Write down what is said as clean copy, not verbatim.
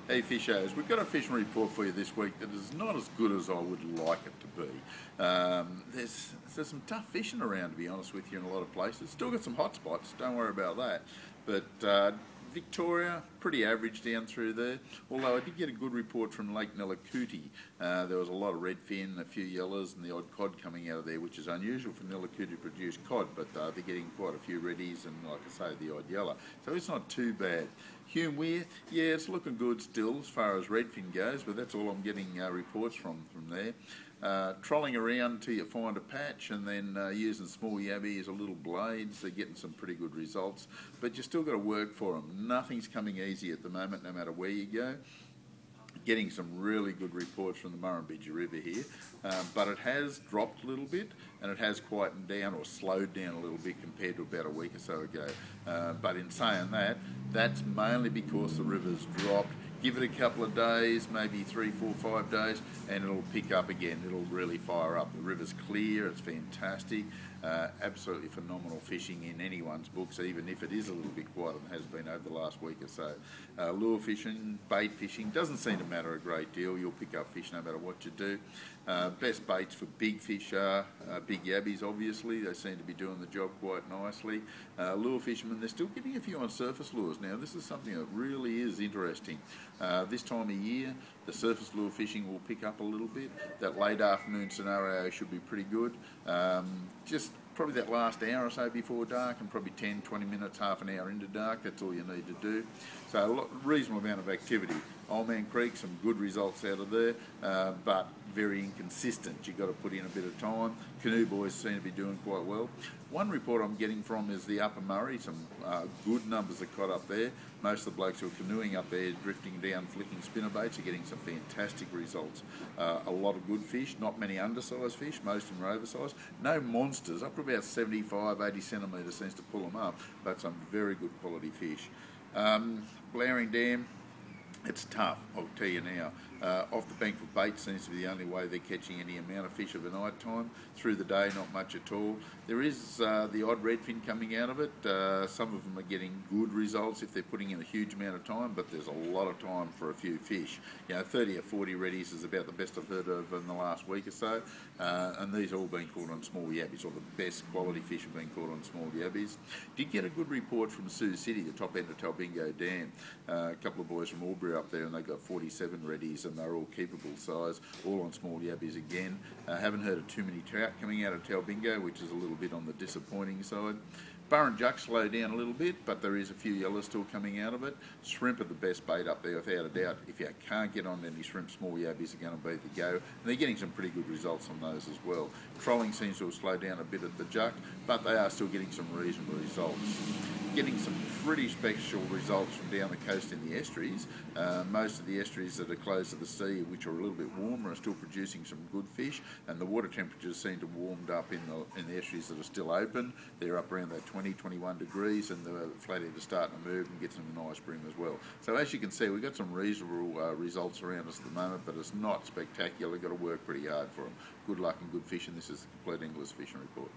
Hey fishers, we've got a fishing report for you this week that is not as good as I would like it to be. There's some tough fishing around, to be honest with you, in a lot of places. Still got some hot spots, don't worry about that. But Victoria, pretty average down through there. Although I did get a good report from Lake Nillakuti. There was a lot of redfin, a few yellows and the odd cod coming out of there, which is unusual for Nillakuti to produce cod, but they're getting quite a few reddies and, like I say, the odd yellow. So it's not too bad. Hume Weir, yeah, it's looking good still as far as redfin goes, but that's all I'm getting reports from there. Trolling around till you find a patch and then using small yabbies or little blades, they're getting some pretty good results, but you still got to work for them. Nothing's coming easy at the moment, no matter where you go. Getting some really good reports from the Murrumbidgee River here, but it has dropped a little bit and it has quietened down or slowed down a little bit compared to about a week or so ago. But in saying that, that's mainly because the river's dropped. Give it a couple of days, maybe 3, 4, 5 days, and it'll pick up again. It'll really fire up. The river's clear, it's fantastic, absolutely phenomenal fishing in anyone's books, even if it is a little bit quieter than it has been over the last week or so. Lure fishing, bait fishing, doesn't seem to matter a great deal. You'll pick up fish no matter what you do. Best baits for big fish are big yabbies, obviously. They seem to be doing the job quite nicely. Lure fishermen, they're still getting a few on surface lures now. This is something that really is interesting. This time of year, the surface lure fishing will pick up a little bit. That late afternoon scenario should be pretty good. Just probably that last hour or so before dark, and probably 10, 20 minutes, half an hour into dark, that's all you need to do. So a reasonable amount of activity. Old Man Creek, some good results out of there, but very inconsistent. You've got to put in a bit of time. Canoe boys seem to be doing quite well. One report I'm getting from is the Upper Murray, some good numbers are caught up there. Most of the blokes who are canoeing up there, drifting down, flicking spinnerbaits, are getting some fantastic results. A lot of good fish, not many undersized fish, most of them are oversized. No monsters, up to about 75, 80 centimetres seems to pull them up, but some very good quality fish. Blowering Dam, it's tough, I'll tell you now. Off the bank for bait seems to be the only way they're catching any amount of fish of a night time. Through the day, not much at all. There is the odd redfin coming out of it. Some of them are getting good results if they're putting in a huge amount of time, but there's a lot of time for a few fish. 30 or 40 reddies is about the best I've heard of in the last week or so, and these are all being caught on small yabbies, or the best quality fish have been caught on small yabbies. Did get a good report from Sioux City, the top end of Talbingo Dam. A couple of boys from Albury up there, and they got 47 reddies, and they're all keepable size, all on small yabbies again. Haven't heard of too many trout coming out of Talbingo, which is a little bit on the disappointing side. Burrinjuck slowed down a little bit, but there is a few yellows still coming out of it. Shrimp are the best bait up there, without a doubt. If you can't get on any shrimp, small yabbies are going to be the go. And they're getting some pretty good results on those as well. Trolling seems to have slowed down a bit at the Juck, but they are still getting some reasonable results. Getting some pretty special results from down the coast in the estuaries. Most of the estuaries that are close to the sea, which are a little bit warmer, are still producing some good fish, and the water temperatures seem to have warmed up in the estuaries that are still open. They're up around that 20, 21 degrees, and the flathead are starting to move and get some nice bream as well. So as you can see, we've got some reasonable results around us at the moment, but it's not spectacular. We've got to work pretty hard for them. Good luck and good fishing. This is the Compleat English Fishing Report.